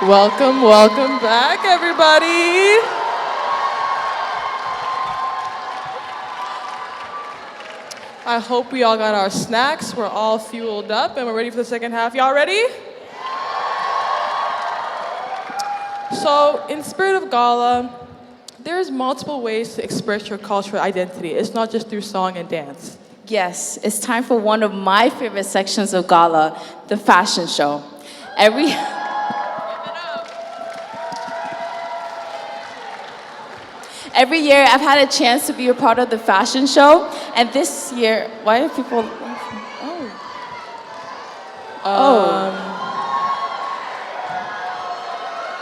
Welcome, welcome back, everybody. I hope we all got our snacks. We're all fueled up and we're ready for the second half. Y'all ready? So, in spirit of gala, there's multiple ways to express your cultural identity. It's not just through song and dance. Yes, it's time for one of my favorite sections of gala, the fashion show. Every Every year I've had a chance to be a part of the fashion show, and this year, why are people laughing?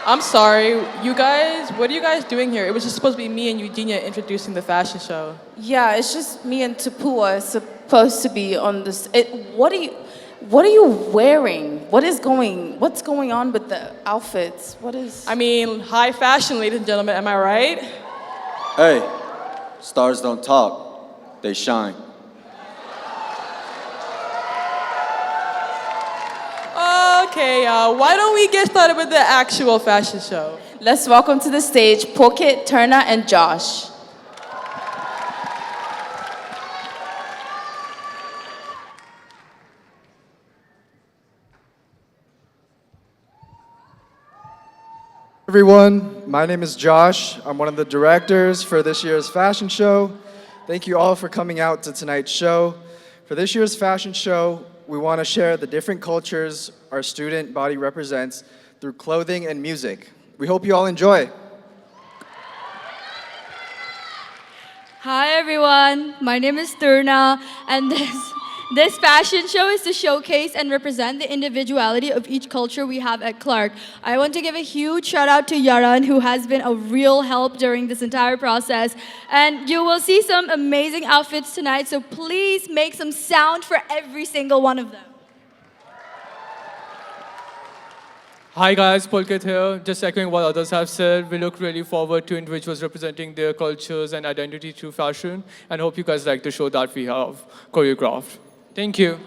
I'm sorry, you guys, what are you guys doing here? It was just supposed to be me and Eugenia introducing the fashion show. Yeah, it's just me and Tapua supposed to be on this. What are you wearing? What's going on with the outfits? I mean, high fashion, ladies and gentlemen, am I right? Hey, stars don't talk, they shine. Okay, why don't we get started with the actual fashion show? Let's welcome to the stage Pocket, Turner, and Josh. Everyone, my name is Josh. I'm one of the directors for this year's fashion show. Thank you all for coming out to tonight's show. For this year's fashion show, we want to share the different cultures our student body represents through clothing and music. We hope you all enjoy. Hi everyone, my name is Turna, and this fashion show is to showcase and represent the individuality of each culture we have at Clark. I want to give a huge shout out to Yaran, who has been a real help during this entire process. And you will see some amazing outfits tonight, so please make some sound for every single one of them. Hi guys, Pulkit here. Just echoing what others have said, we look really forward to individuals representing their cultures and identity through fashion, and hope you guys like the show that we have choreographed. Thank you.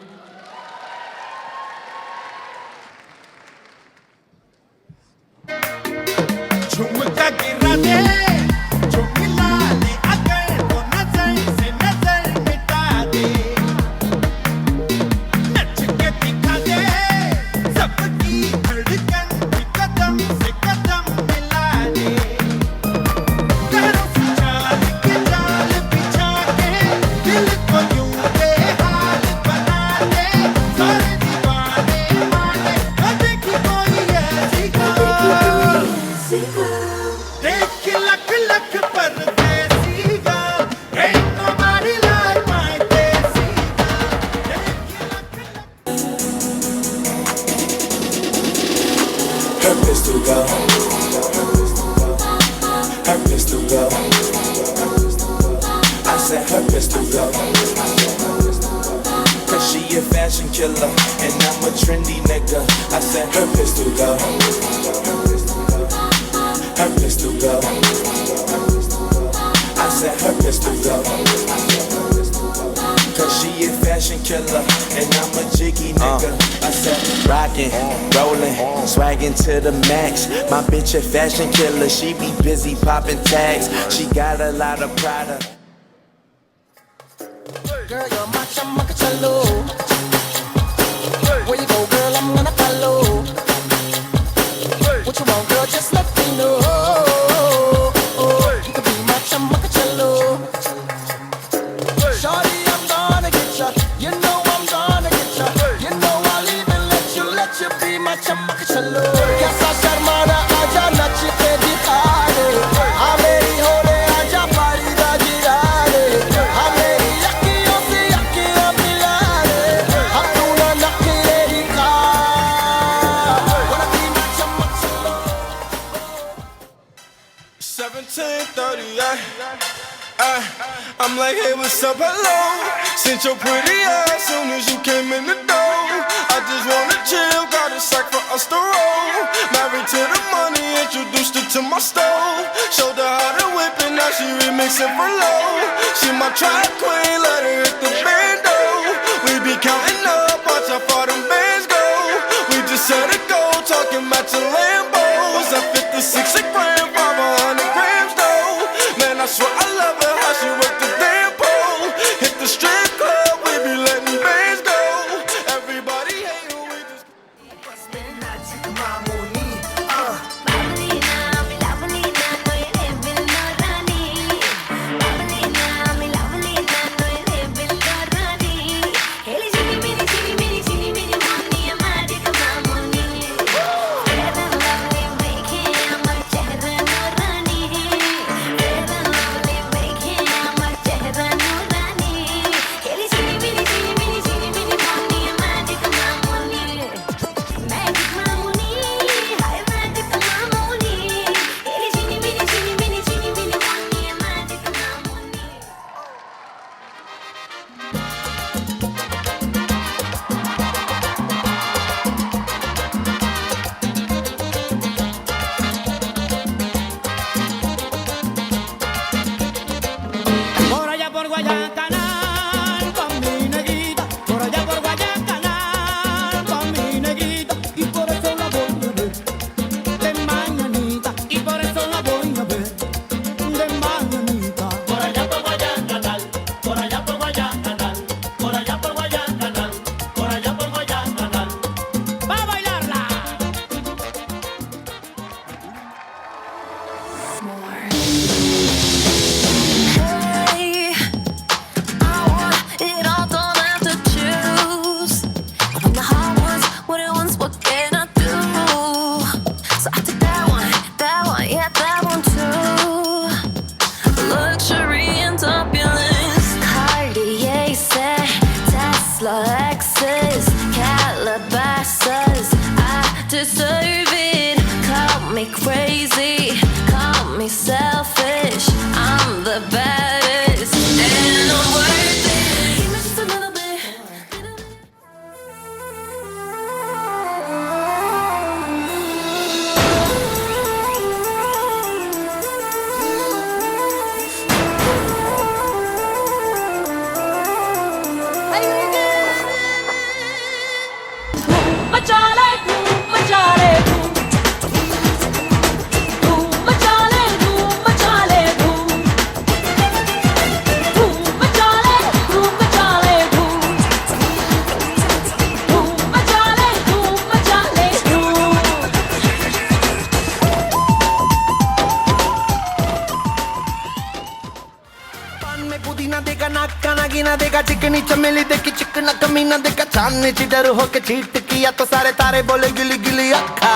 To the max, my bitch a fashion killer. She be busy popping tags. She got a lot of pride. Girl, you're my chamacachalo. Where you go, girl? I'm gonna follow. What you want, girl? Just let me know. You can be my chamacachalo. Shorty, I'm gonna get ya. You know I'm gonna get ya. You know I'll even let you be my chamacachalo. I'm like, hey, what's up, hello? Sent your pretty ass soon as you came in the door. I just wanna chill, got a sack for us to roll. Married to the money, introduced her to my stove. Showed her how to whip it, now she remixing for low. She my track queen, let her hit the bando. We be counting up, watch how far them bands go. We just set a goal, talking about your Lambo. Lexus, Calabasas, I deserve it. Call me crazy, call me selfish. I'm the baddest, and I'm worth it. Give me just a little bit. पुदीना देगा नाका ना गिना देगा चिकनी चमेली देखी चिकना कमीना देखा चांदनी चिडर होके चीट किया तो सारे तारे बोले गिली गिली अक्खा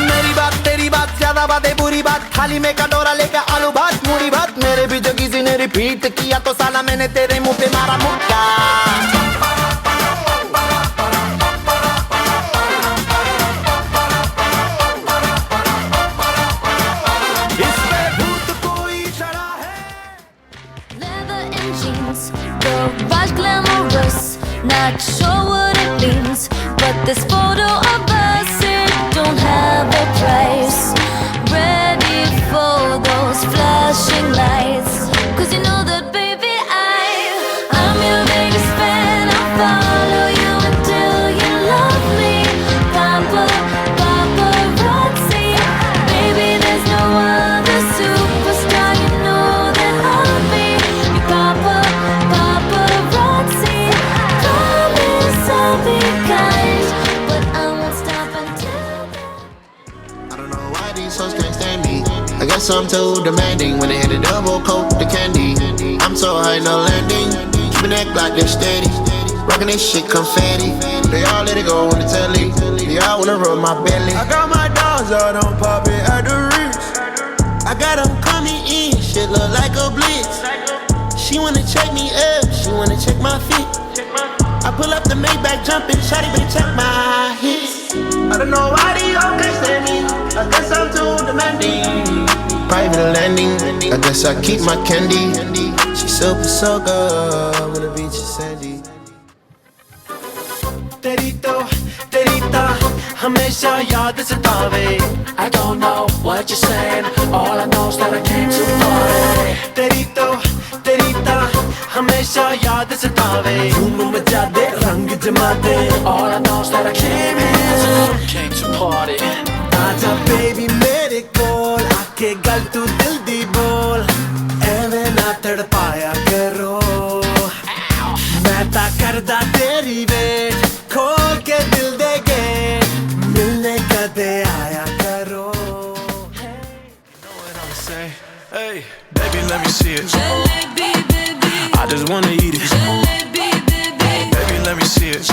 मेरी बात तेरी बात ज्यादा बातें बुरी बात थाली में कटोरा लेकर आलू भात मूड़ी भात मेरे भी जो किसी ने रिपीट किया तो साला मैंने तेरे मुंह पे मारा मुक्का Garage glamorous, not sure what it means, but this photo of us, it don't have a price. Ready for those flashing lights, 'cause you know that baby I'm your biggest fan. I'll follow you until you love me. Papa, paparazzi, baby there's no other superstar you know that I'll be. You Papa, paparazzi, promise I'll be kind, but I won't stop until then. I don't know why these hoes can't stand me. I guess I'm too demanding when they hit a double coat the candy. I'm so high, no landing. Keep my neck like they're steady. Rockin' this shit confetti. They all let it go on the telly. They all wanna rub my belly. I got my dogs out on pop it at the Ritz. I got them coming in, shit look like a blitz. She wanna check me up, she wanna check my feet. I pull up the Maybach jumping, shawty better check my hits. I don't know why they all can't stand me. I guess I'm too demanding. Private landing, I guess I keep my candy. She super so good, wanna beach is sandy. तेरी तो हमेशा याद सतावे. I don't know what you're saying, all I know is that I came to party. तेरी तो हमेशा याद सतावे. धूम मचा दे, रंग जमा दे. All I know is that I came to party. आजा baby मेरे कोल, आके गल तू दिल दी बोल. एवें ना तड़पाया करो. मैं ता करदा तेरी वेट. खोल के दिल दे गेट, मिलने कदे आया करो. Hey, baby, let me see it. I just wanna eat it. Baby, let me see it.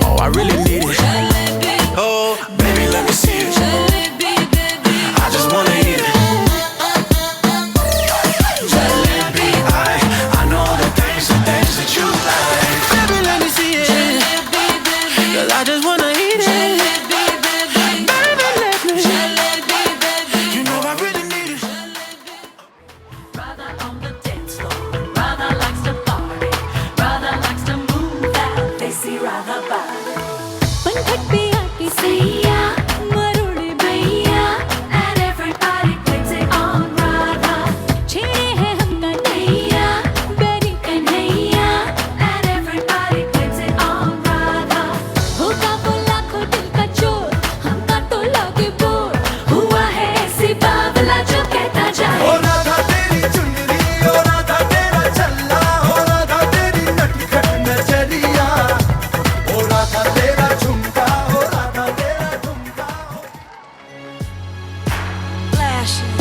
Oh, I really need it. Oh, baby, let me see it. I just wanna eat it. Jalebi, I know the things that you like. Baby, let me see it. 'Cause I just wanna eat it. Baby, let me. You know I really need it. Brother on the dance floor, brother likes to party, brother likes to move that facey rather body. Pankhak pe aake saiya, marudi bhaiya, and everybody puts it on Radha. Chhede hai humka naiya, beri kanhaiya, and everybody puts it on Radha. Hoga wo lakhon dil ka chor, humka to lage bore. Hua hai aisi bawla jo kehta jaye. हो रहा था तेरी चुनरी, हो रहा था तेरा चल्ला, हो रहा था तेरी नटखट नजरिया, हो रहा था तेरा झुमका, हो रहा था तेरा झुमका. Flashing.